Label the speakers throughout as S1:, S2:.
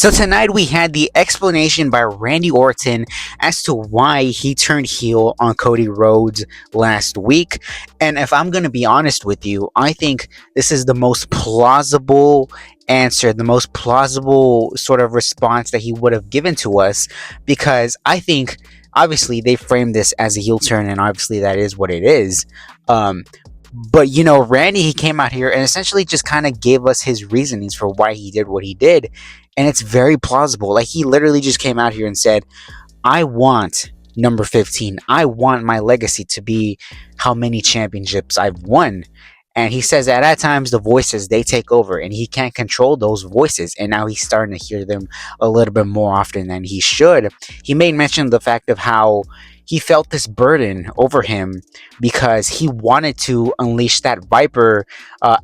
S1: So tonight we had the explanation by Randy Orton as to why he turned heel on Cody Rhodes last week. And if I'm going to be honest with you, I think this is the most plausible answer, the most plausible sort of response that he would have given to us, because I think obviously they framed this as a heel turn, and obviously that is what it is. Um, but Randy, he came out here and essentially just kind of gave us his reasonings for why he did what he did, and it's very plausible. Like, he literally just came out here and said, I want number 15. I want my legacy to be how many championships I've won. And he says that at times the voices, they take over and he can't control those voices. And now he's starting to hear them a little bit more often than he should. He made mention of the fact of how he felt this burden over him because he wanted to unleash that Viper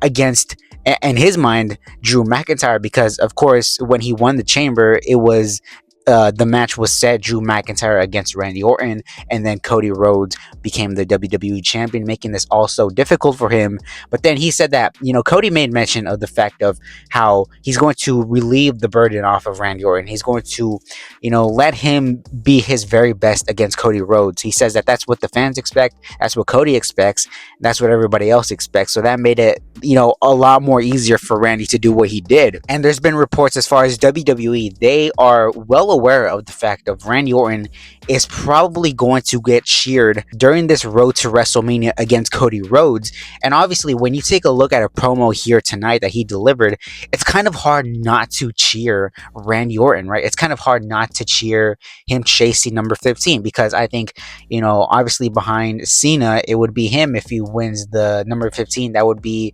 S1: against, in his mind, Drew McIntyre. Because, of course, when he won the Chamber, it was the match was set Drew McIntyre against Randy Orton, and then Cody Rhodes became the WWE champion, making this all so difficult for him. But then he said that, Cody made mention of the fact of how he's going to relieve the burden off of Randy Orton. He's going to, let him be his very best against Cody Rhodes. He says that that's what the fans expect, that's what Cody expects, that's what everybody else expects. So that made it, a lot more easier for Randy to do what he did. And there's been reports as far as WWE, they are well aware of the fact of Randy Orton is probably going to get cheered during this road to WrestleMania against Cody Rhodes. And obviously, when you take a look at a promo here tonight that he delivered, it's kind of hard not to cheer Randy Orton, right? It's kind of hard not to cheer him chasing number 15, because I think, obviously behind Cena, it would be him if he wins the number 15. That would be,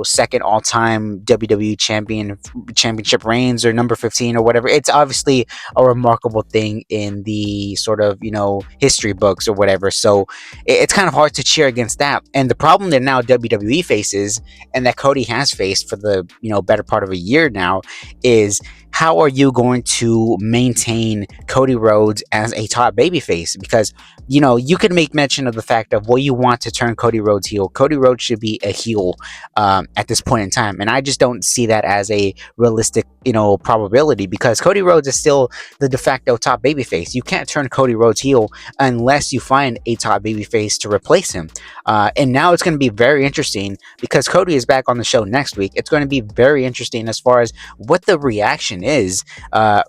S1: second all-time WWE championship reigns, or number 15 or whatever. It's obviously a remarkable thing in the sort of, history books or whatever. So it's kind of hard to cheer against that. And the problem that now WWE faces, and that Cody has faced for the, better part of a year now, is how are you going to maintain Cody Rhodes as a top babyface? Because, you can make mention of the fact of, well, you want to turn Cody Rhodes heel. Cody Rhodes should be a heel at this point in time. And I just don't see that as a realistic, probability, because Cody Rhodes is still the de facto top babyface. You can't turn Cody Rhodes heel unless you find a top babyface to replace him. And now it's going to be very interesting, because Cody is back on the show next week. It's going to be very interesting as far as what the reaction is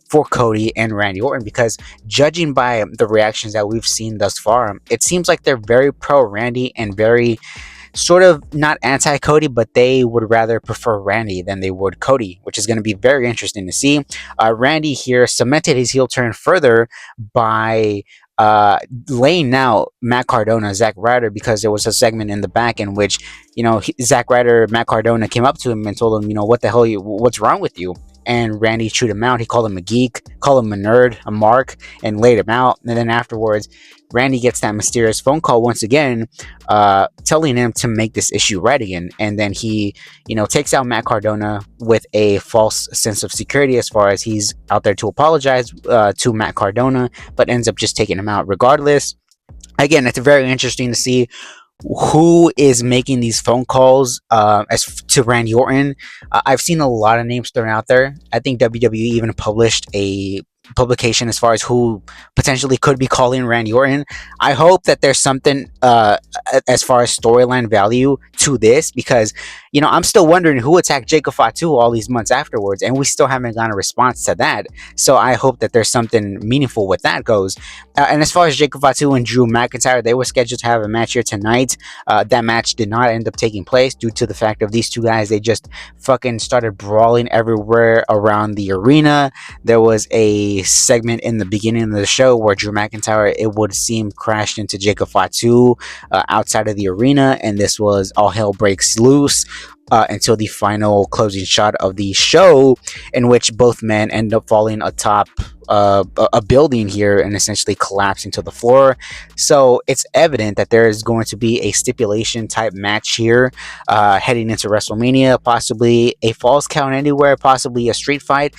S1: for Cody and Randy Orton, because judging by the reactions that we've seen thus far, it seems like they're very pro Randy and very sort of not anti-Cody, but they would rather prefer Randy than they would Cody, which is going to be very interesting to see. Randy here cemented his heel turn further by laying out Matt Cardona, Zack Ryder, because there was a segment in the back in which, Zack Ryder, Matt Cardona came up to him and told him, what the hell, what's wrong with you? And Randy chewed him out. He called him a geek, called him a nerd, a mark, and laid him out. And then afterwards, Randy gets that mysterious phone call once again, telling him to make this issue right again. And then he, takes out Matt Cardona with a false sense of security, as far as he's out there to apologize to Matt Cardona, but ends up just taking him out regardless. Again, it's very interesting to see who is making these phone calls as to Randy Orton. I've seen a lot of names thrown out there. I think WWE even published a publication as far as who potentially could be calling Randy Orton. I hope that there's something as far as storyline value to this, because I'm still wondering who attacked Jacob Fatu all these months afterwards, and we still haven't gotten a response to that. So I hope that there's something meaningful with that goes. And as far as Jacob Fatu and Drew McIntyre, they were scheduled to have a match here tonight. That match did not end up taking place due to the fact of these two guys, they just fucking started brawling everywhere around the arena. There was a segment in the beginning of the show where Drew McIntyre, it would seem, crashed into Jacob Fatu outside of the arena, and this was all hell breaks loose until the final closing shot of the show, in which both men end up falling atop a building here and essentially collapsing to the floor. So it's evident that there is going to be a stipulation type match here heading into WrestleMania, possibly a Falls Count Anywhere, possibly a street fight.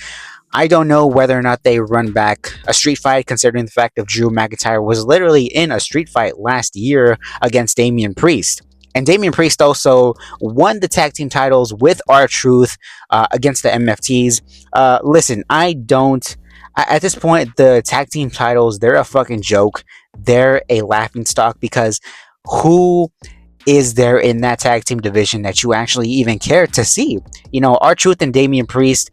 S1: I don't know whether or not they run back a street fight, considering the fact that Drew McIntyre was literally in a street fight last year against Damian Priest. And Damian Priest also won the tag team titles with R-Truth against the MFTs. Listen, at this point, the tag team titles, they're a fucking joke. They're a laughing stock because who is there in that tag team division that you actually even care to see? R-Truth and Damian Priest,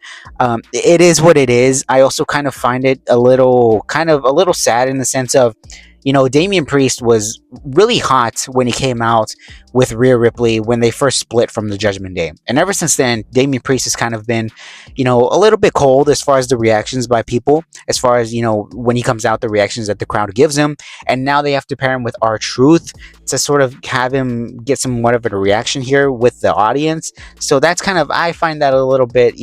S1: it is what it is. I also kind of find it a little sad in the sense of, Damian Priest was really hot when he came out with Rhea Ripley when they first split from the Judgment Day. And ever since then, Damian Priest has kind of been, a little bit cold as far as the reactions by people, as far as, when he comes out, the reactions that the crowd gives him. And now they have to pair him with R-Truth to sort of have him get somewhat of a reaction here with the audience. So that's I find that a little bit,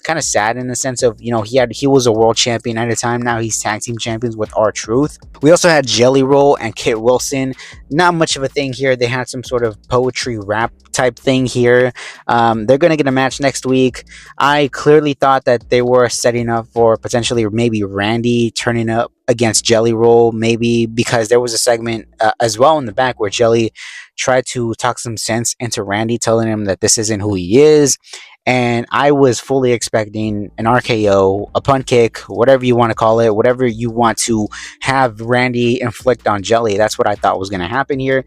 S1: kind of sad in the sense of, he was a world champion at a time. Now he's tag team champions with R-Truth. We also had Jelly Roll and Kit Wilson. Not much of a thing here. They had some sort of poetry rap type thing here. They're going to get a match next week. I clearly thought that they were setting up for potentially maybe Randy turning up against Jelly Roll, maybe because there was a segment as well in the back where Jelly tried to talk some sense into Randy, telling him that this isn't who he is. And I was fully expecting an RKO, a punt kick, whatever you want to call it, whatever you want to have Randy inflict on Jelly. That's what I thought was going to happen here.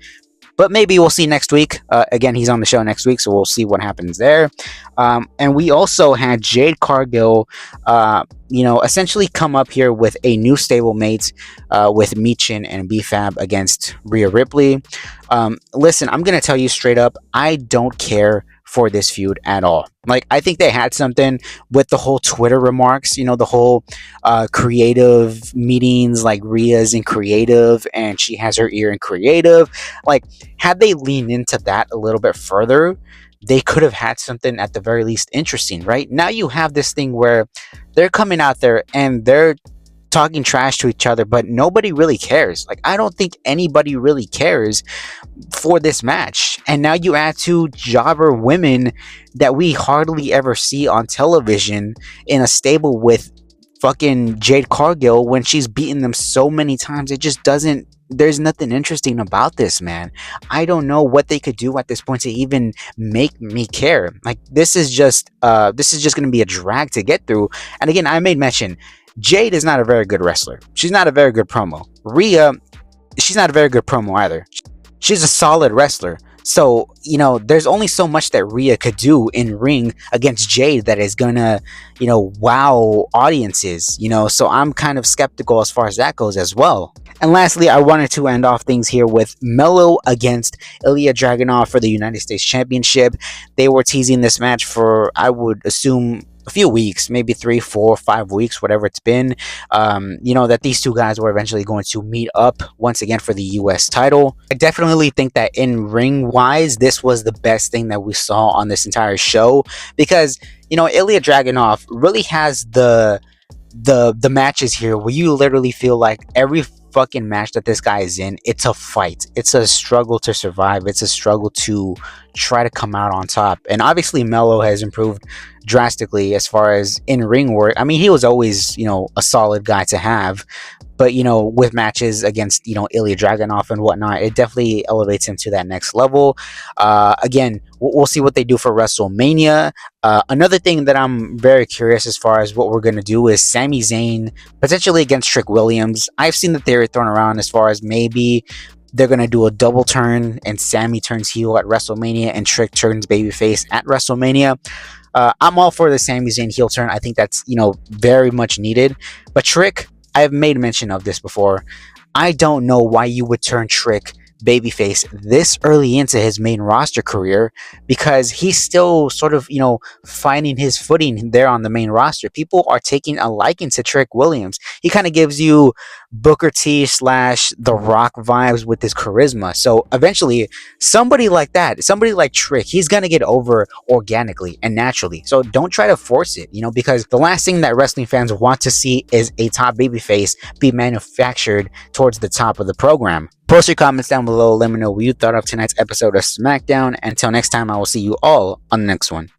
S1: But maybe we'll see next week. Again, he's on the show next week, so we'll see what happens there. And we also had Jade Cargill, essentially come up here with a new stablemate with Michin and BFAB against Rhea Ripley. Listen, I'm going to tell you straight up, I don't care for this feud at all. Like, I think they had something with the whole Twitter remarks, the whole creative meetings, like Rhea's in creative and she has her ear in creative. Like, had they leaned into that a little bit further, they could have had something at the very least interesting, right? Now you have this thing where they're coming out there and they're talking trash to each other, but nobody really cares. Like, I don't think anybody really cares for this match. And now you add two jobber women that we hardly ever see on television in a stable with fucking Jade Cargill when she's beaten them so many times. It just doesn't, there's nothing interesting about this, man. I don't know what they could do at this point to even make me care. Like, this is just going to be a drag to get through. And again, I made mention, Jade is not a very good wrestler. She's not a very good promo. Rhea, she's not a very good promo either. She's a solid wrestler. So, there's only so much that Rhea could do in ring against Jade that is gonna, wow audiences, So I'm kind of skeptical as far as that goes as well. And lastly, I wanted to end off things here with Melo against Ilya Dragunov for the United States Championship. They were teasing this match for, I would assume, a few weeks, maybe 3, 4, 5 weeks, whatever it's been. That these two guys were eventually going to meet up once again for the US title. I definitely think that in ring wise, this was the best thing that we saw on this entire show because, Ilya Dragunov really has the matches here where you literally feel like every fucking match that this guy is in, it's a fight. It's a struggle to survive. It's a struggle to try to come out on top. And obviously Melo has improved drastically as far as in-ring work. I mean, he was always, a solid guy to have. But, with matches against, Ilya Dragunov and whatnot, it definitely elevates him to that next level. Again, we'll see what they do for WrestleMania. Another thing that I'm very curious as far as what we're going to do is Sami Zayn potentially against Trick Williams. I've seen the theory thrown around as far as maybe they're going to do a double turn and Sami turns heel at WrestleMania and Trick turns babyface at WrestleMania. I'm all for the Sami Zayn heel turn. I think that's, very much needed. But Trick, I've made mention of this before. I don't know why you would turn Trick babyface this early into his main roster career because he's still sort of, finding his footing there on the main roster. People are taking a liking to Trick Williams. He kind of gives you Booker T / The Rock vibes with his charisma. So eventually, somebody like that, somebody like Trick, he's going to get over organically and naturally. So don't try to force it, because the last thing that wrestling fans want to see is a top babyface be manufactured towards the top of the program. Post your comments down below. Let me know what you thought of tonight's episode of Smackdown. Until next time, I will see you all on the next one.